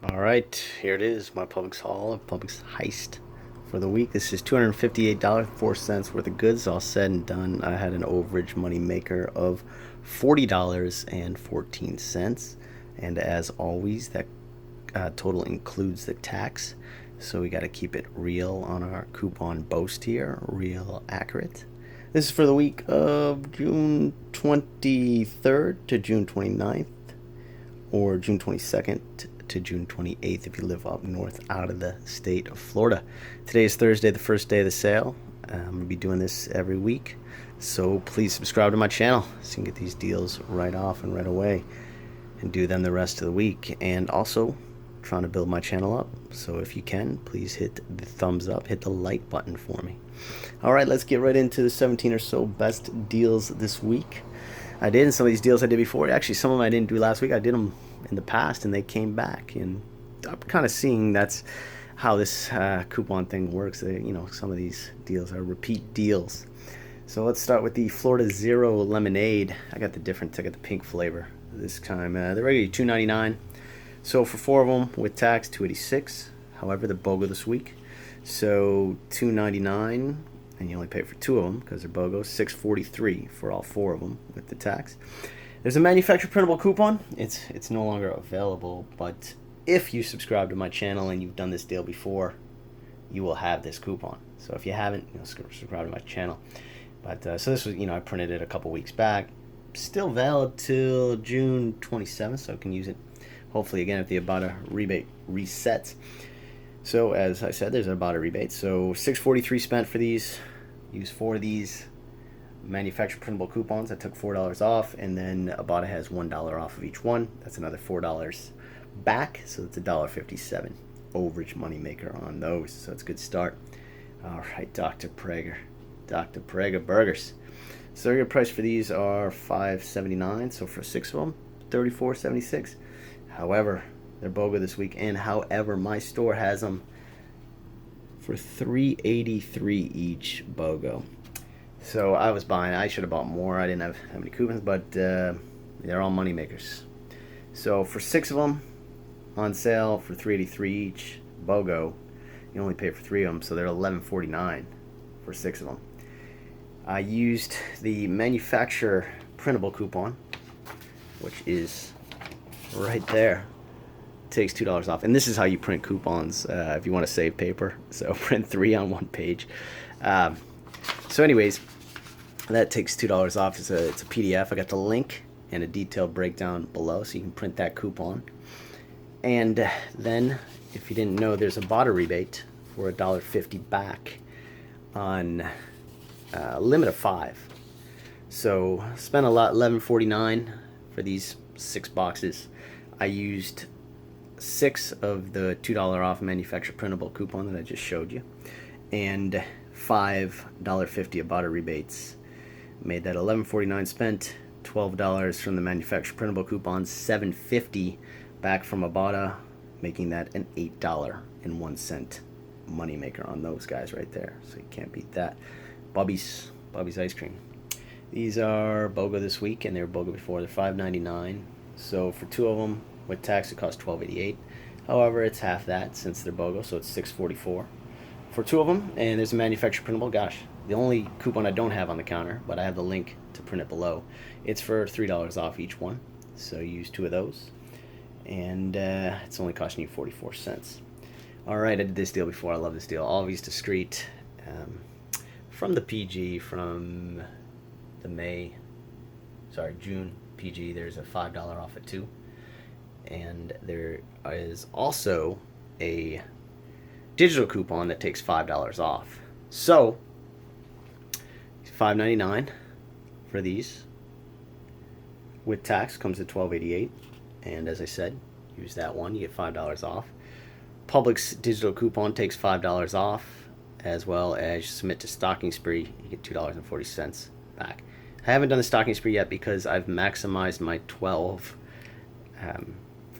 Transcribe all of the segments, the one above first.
Alright, here it is, my Publix haul, Publix heist for the week. This is $258.04 worth of goods, all said and done. I had an overage money maker of $40.14. And as always, that total includes the tax. So we got to keep it real on our coupon boast here, real accurate. This is for the week of June 23rd to June 29th, or June 22nd to June 28th if you live up north out of the state of Florida. Today is Thursday, the first day of the sale. I'm going to be doing this every week, so please subscribe to my channel so you can get these deals right off and right away and do them the rest of the week. And also trying to build my channel up, so if you can, please hit the thumbs up, hit the like button for me. Alright, let's get right into the 17 or so best deals this week. I did, and some of these deals I did before, actually some of them I didn't do last week, I did them in the past and they came back, and I'm kind of seeing that's how this coupon thing works. You know, some of these deals are repeat deals. So let's start with the Florida Zero Lemonade. I got the pink flavor this time. They're regularly $2.99. So for 4 of them with tax, $2.86. However, they're BOGO this week, so $2.99, and you only pay for 2 of them because they're BOGO. $6.43 for all 4 of them with the tax. There's a manufacturer printable coupon. It's no longer available, but if you subscribe to my channel and you've done this deal before, you will have this coupon. So if you haven't, subscribe to my channel. But so this was, I printed it a couple weeks back. Still valid till June 27th, so I can use it hopefully again if the Ibotta rebate resets. So as I said, there's an Ibotta rebate. So $6.43 spent for these. Use 4 of these manufacturer printable coupons. I took $4 off, and then Ibotta has $1 off of each one. That's another $4 back, so it's $1.57 overage money maker on those. So it's a good start. All right, Dr. Preager burgers. So regular price for these are $5.79. So for 6 of them, $34.76. However, they're BOGO this week, and however, my store has them for $3.83 each BOGO. So I should have bought more. I didn't have that many coupons, but they're all money makers. So for 6 of them on sale for $3.83 each BOGO, you only pay for 3 of them, so they're $11.49 for 6 of them. I used the manufacturer printable coupon, which is right there. Takes $2 off, and this is how you print coupons if you want to save paper. So print 3 on one page. So anyways, that takes $2 off. It's a PDF. I got the link and a detailed breakdown below, so you can print that coupon. And then, if you didn't know, there's a Ibotta rebate for $1.50 back on a limit of 5. So spent a lot, $11.49 for these 6 boxes. I used 6 of the $2 off manufacturer printable coupon that I just showed you, and $5.50 Ibotta rebates. Made that $11.49 spent, $12 from the manufacturer printable coupons, $7.50 back from Ibotta, making that an $8.01 moneymaker on those guys right there. So you can't beat that. Bubbies ice cream. These are BOGO this week, and they were BOGO before. They're $5.99. So for 2 of them with tax, it costs $12.88. However, it's half that since they're BOGO, so it's $6.44 for 2 of them. And there's a manufacturer printable. Gosh, the only coupon I don't have on the counter, but I have the link to print it below. It's for $3 off each one, so use 2 of those, and it's only costing you 44 cents. All right, I did this deal before. I love this deal. All of these discreet from the PG, from the June PG. There's a $5 off at 2, and there is also a digital coupon that takes $5 off. So $5.99 for these with tax, comes to $12.88, and as I said, use that one, you get $5 off. Publix digital coupon takes $5 off, as well as submit to Stocking Spree, you get $2.40 back. I haven't done the Stocking Spree yet because I've maximized my 12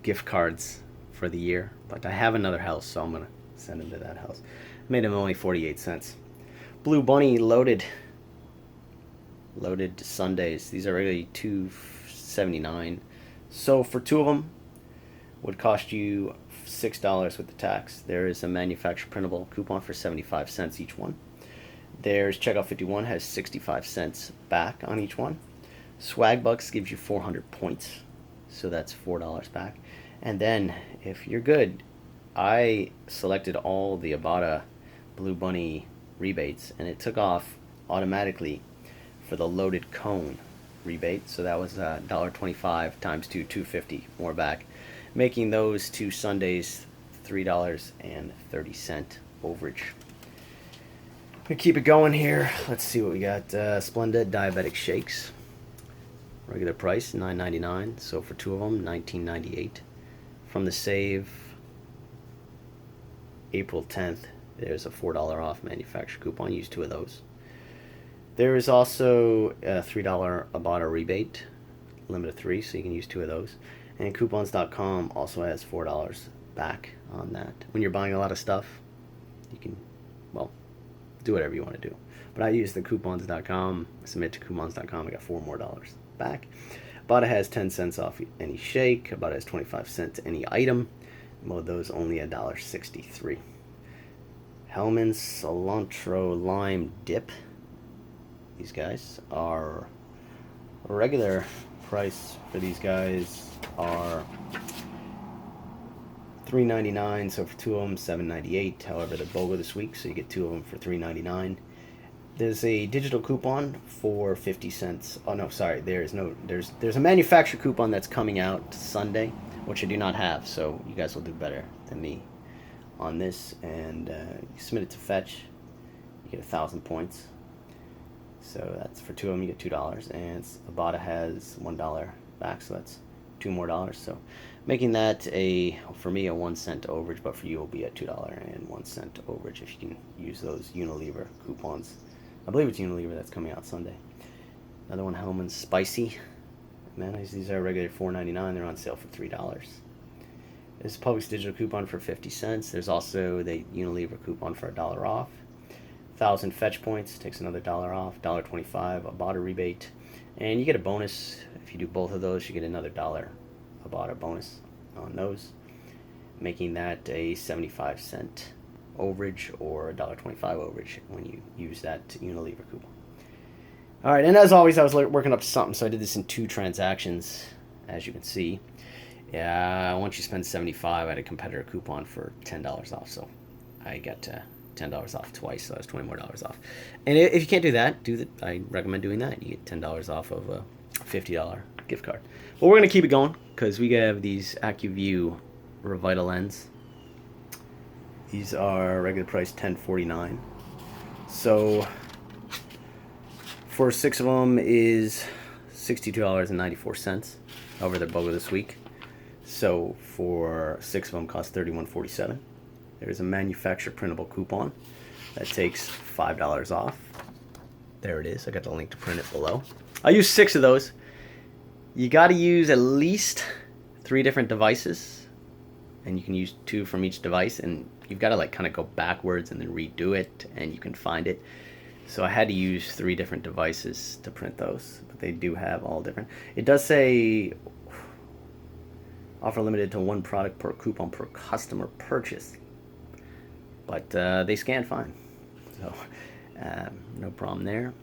gift cards for the year, but I have another house, so I'm gonna send them to that house. Made them only 48 cents. Blue Bunny loaded sundaes. These are really $2.79. So for 2 of them would cost you $6 with the tax. There is a manufacturer printable coupon for 75 cents each one. There's Checkout 51 has 65 cents back on each one. Swag Bucks gives you 400 points, so that's $4 back. And then, if you're good, I selected all the Ibotta Blue Bunny rebates, and it took off automatically for the loaded cone rebate. So that was $1.25 times 2, $2.50 more back, making those 2 Sundays $3.30 overage. We keep it going here. Let's see what we got. Splenda diabetic shakes. Regular price $9.99. So for 2 of them, $19.98. From the save April 10th, there's a $4 off manufacturer coupon. Use 2 of those. There is also a $3 Ibotta rebate, limit of 3, so you can use 2 of those. And coupons.com also has $4 back on that. When you're buying a lot of stuff, you can, well, do whatever you want to do. But I use the coupons.com, submit to coupons.com, I got $4 more back. Ibotta has 10 cents off any shake. Ibotta has 25 cents any item. Well, those only $1.63. Hellman cilantro lime dip. These guys are regular price for these guys are $3.99. So for 2 of them, $7.98. However, they're BOGO this week, so you get 2 of them for $3.99. There's a digital coupon for 50 cents. Oh no, sorry. There's a manufacturer coupon that's coming out Sunday, which I do not have. So you guys will do better than me on this. And you submit it to Fetch, you get 1,000 points. So that's for 2 of them, you get $2. And Ibotta has $1 back, so that's $2 more. So making that for me a 1 cent overage, but for you will be a $2.01 overage if you can use those Unilever coupons. I believe it's Unilever that's coming out Sunday. Another one, Hellman Spicy. Mayonnaise, these are regular $4.99. They're on sale for $3. There's a Publix digital coupon for 50 cents. There's also the Unilever coupon for $1 off. 1,000 fetch points takes another $1 off. $1.25 Ibotta rebate, and you get a bonus if you do both of those. You get another $1 Ibotta bonus on those, making that a 75 cent overage or $1.25 overage when you use that Unilever coupon. All right, and as always, I was working up something, so I did this in 2 transactions, as you can see. Yeah, once you spend $75, I had a competitor coupon for $10 off, so I got $10 off twice, so that's $20 more off. And if you can't do that, I recommend doing that. You get $10 off of a $50 gift card. But we're gonna keep it going because we have these Acuvue Revitalins. These are regular price $10.49. So for 6 of them is $62.94. However, they're BOGO this week. So for 6 of them cost $31.47. There's a manufacturer printable coupon that takes $5 off. There it is. I got the link to print it below. I use 6 of those. You got to use at least 3 different devices, and you can use 2 from each device, and you've got to like kind of go backwards and then redo it, and you can find it. So I had to use 3 different devices to print those, but they do have all different. It does say offer limited to 1 product per coupon per customer purchase, but they scan fine, so no problem there.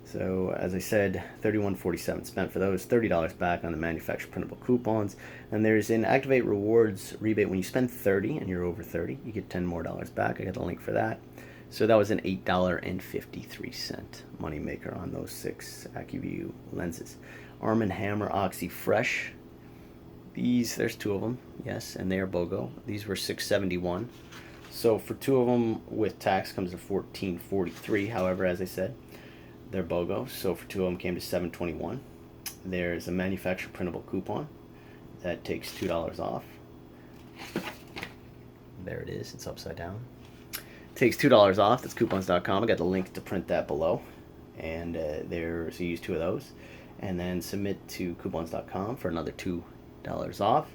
So as I said, $31.47 spent for those, $30 back on the manufacturer printable coupons, and there's an Activate Rewards rebate. When you spend $30 and you're over 30, you get $10 more back. I got the link for that. So that was an $8.53 money maker on those 6 Acuvue lenses. Arm & Hammer Oxy Fresh. There's 2 of them, yes, and they are BOGO. These were $6.71. So for 2 of them with tax comes to $14.43. However, as I said, they're BOGO. So for 2 of them came to $7.21. There's a manufacturer printable coupon that takes $2 off. There it is. It's upside down. Takes $2 off. That's coupons.com. I got the link to print that below. And so you use 2 of those. And then submit to coupons.com for another $2 off,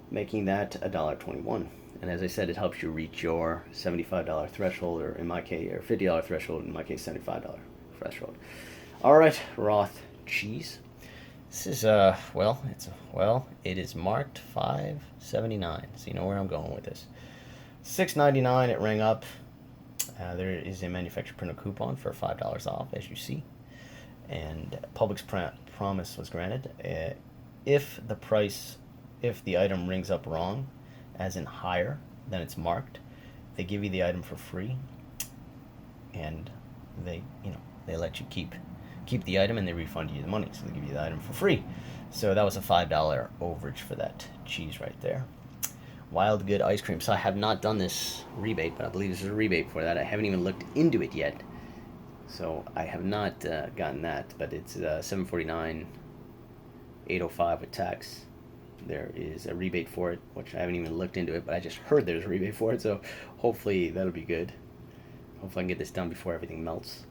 making that $1.21. And as I said, it helps you reach your $75 threshold, or in my case, or $50 threshold, in my case, $75 threshold. All right, Roth cheese. This is it is marked $5.79, so you know where I'm going with this. $6.99 it rang up. There is a manufacturer printed coupon for $5 off, as you see, and Publix promise was granted. If the item rings up wrong, as in higher than it's marked, they give you the item for free, and they let you keep the item, and they refund you the money, so they give you the item for free. So that was a $5 overage for that cheese right there. Wildgood ice cream. So I have not done this rebate, but I believe there's a rebate for that. I haven't even looked into it yet, so I have not gotten that. But it's $7.49, $8.05 with tax. There is a rebate for it, which I haven't even looked into it, but I just heard there's a rebate for it, so hopefully that'll be good. Hopefully I can get this done before everything melts.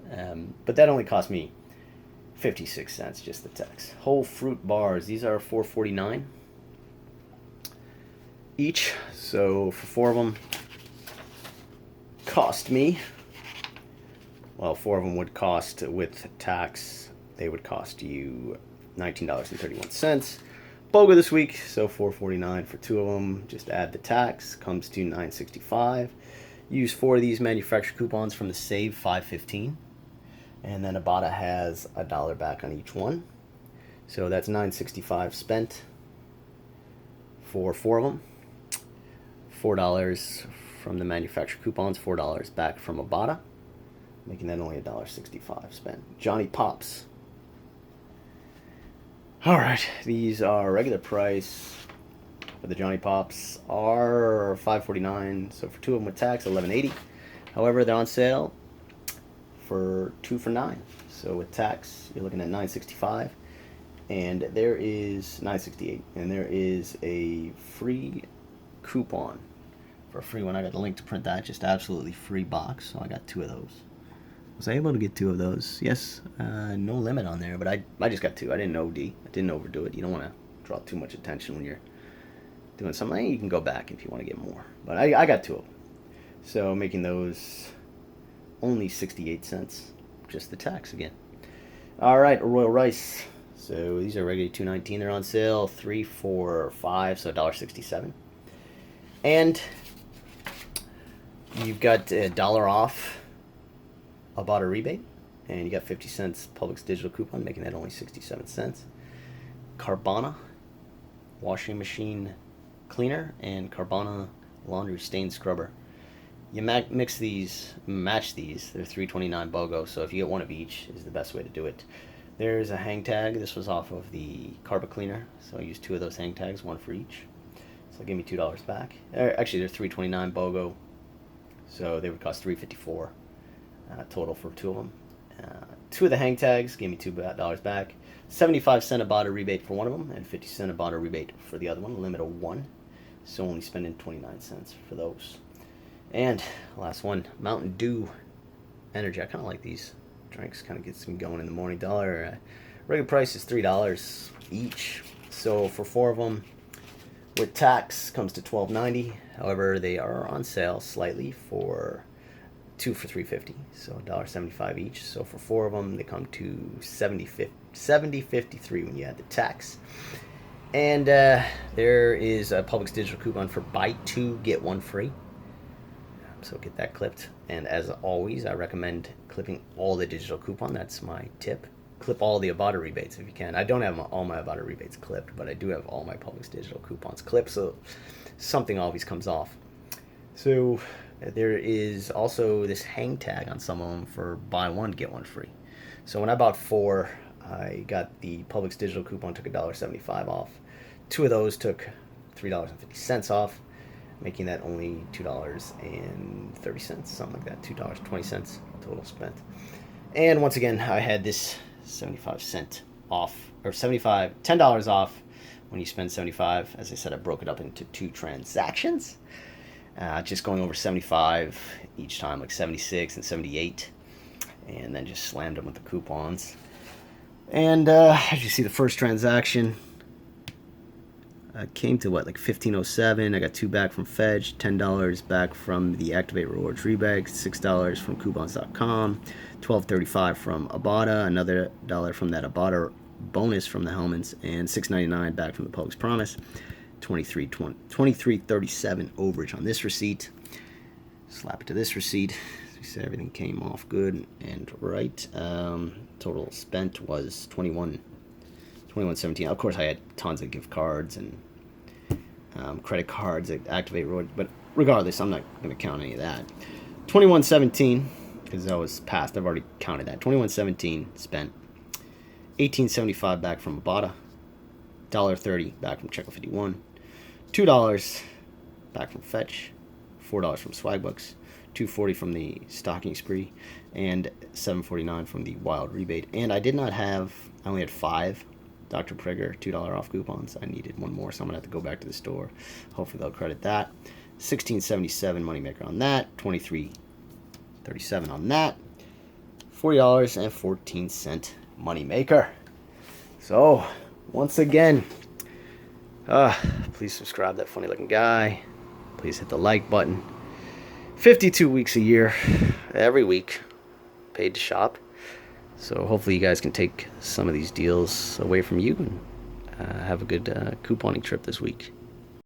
But that only cost me 56 cents, just the tax. Whole fruit bars, these are $4.49 each, so for 4 of them cost me, well, 4 of them would cost, with tax, they would cost you $19.31. Bogo this week, so $4.49 for 2 of them. Just add the tax, comes to $9.65. Use 4 of these manufacturer coupons from the Save 515, and then Ibotta has $1 back on each one. So that's $9.65 spent for 4 of them. $4 from the manufacturer coupons, $4 back from Ibotta, making that only $1.65 spent. Johnny Pops. Alright, these are regular price for the Johnny Pops are $5.49, so for 2 of them with tax, $11.80. However, they're on sale for 2 for $9. So with tax, you're looking at $9.65, and there is $9.68, and there is a free coupon for a free one. I got the link to print that, just absolutely free box, so I got 2 of those. Was I able to get 2 of those? Yes. No limit on there, but I just got 2. I didn't OD. I didn't overdo it. You don't want to draw too much attention when you're doing something. You can go back if you want to get more. But I got 2 of them. So making those only 68 cents. Just the tax again. Alright, Royal Rice. So these are regularly $2.19. They're on sale 3 for $5, so $1.67. And you've got $1 off Ibotta rebate, and you got 50 cents Publix digital coupon, making that only 67 cents. Carbana washing machine cleaner and Carbana laundry stain scrubber. You match these, they're $3.29 BOGO, so if you get 1 of each is the best way to do it. There's a hang tag. This was off of the Carba cleaner, so I used 2 of those hang tags, 1 for each. So give me $2 back. Actually, they're $3.29 BOGO, so they would cost $3.54 total for 2 of them. 2 of the hang tags gave me $2 back. 75-cent Ibotta rebate for 1 of them, and 50-cent Ibotta rebate for the other one. A limit of 1, so only spending 29 cents for those. And last one, Mountain Dew Energy. I kind of like these drinks. Kind of gets me going in the morning. Regular price is $3 each. So for 4 of them, with tax, comes to $12.90. However, they are on sale slightly for 2 for $3.50, so $1.75 each. So for 4 of them, they come to $70.53 when you add the tax. And there is a Publix digital coupon for buy 2 get 1 free. So get that clipped. And as always, I recommend clipping all the digital coupon. That's my tip. Clip all the Ibotta rebates if you can. I don't have all my Ibotta rebates clipped, but I do have all my Publix digital coupons clipped, so something always comes off. So there is also this hang tag on some of them for buy 1 get 1 free. So when I bought 4, I got the Publix digital coupon, took $1.75 off. 2 of those took $3.50 off, making that only $2.30, something like that, $2.20 total spent. And once again, I had this 75-cent off, or $10 off when you spend 75. As I said, I broke it up into 2 transactions, just going over 75 each time, like 76 and 78, and then just slammed them with the coupons. And as you see, the first transaction came to like $15.07. I got 2 back from Fedge, $10 back from the Activate Rewards rebate, $6 from coupons.com, $12.35 from Ibotta, another $1 from that Ibotta bonus from the Hellmans, and $6.99 back from the Publix Promise. 23.37 overage on this receipt. Slap it to this receipt. You said everything came off good and right. Total spent was 21.17. Of course, I had tons of gift cards and credit cards that activate Roth, but regardless, I'm not going to count any of that. 21.17, because that was past. I've already counted that. 21.17 spent. 18.75 back from Ibotta. $1.30 back from Checkle 51. $2 back from Fetch. $4 from Swagbucks. $2.40 from the Stocking Spree, and $7.49 from the Wild Rebate. And I only had 5 Dr. Preager $2 off coupons. I needed one more, so I'm gonna have to go back to the store. Hopefully they'll credit that. $16.77 moneymaker on that. $23.37 on that. $40.14 moneymaker. So once again, please subscribe to that funny looking guy. Please hit the like button. 52 weeks a year, every week, paid to shop. So hopefully you guys can take some of these deals away from you and have a good couponing trip this week.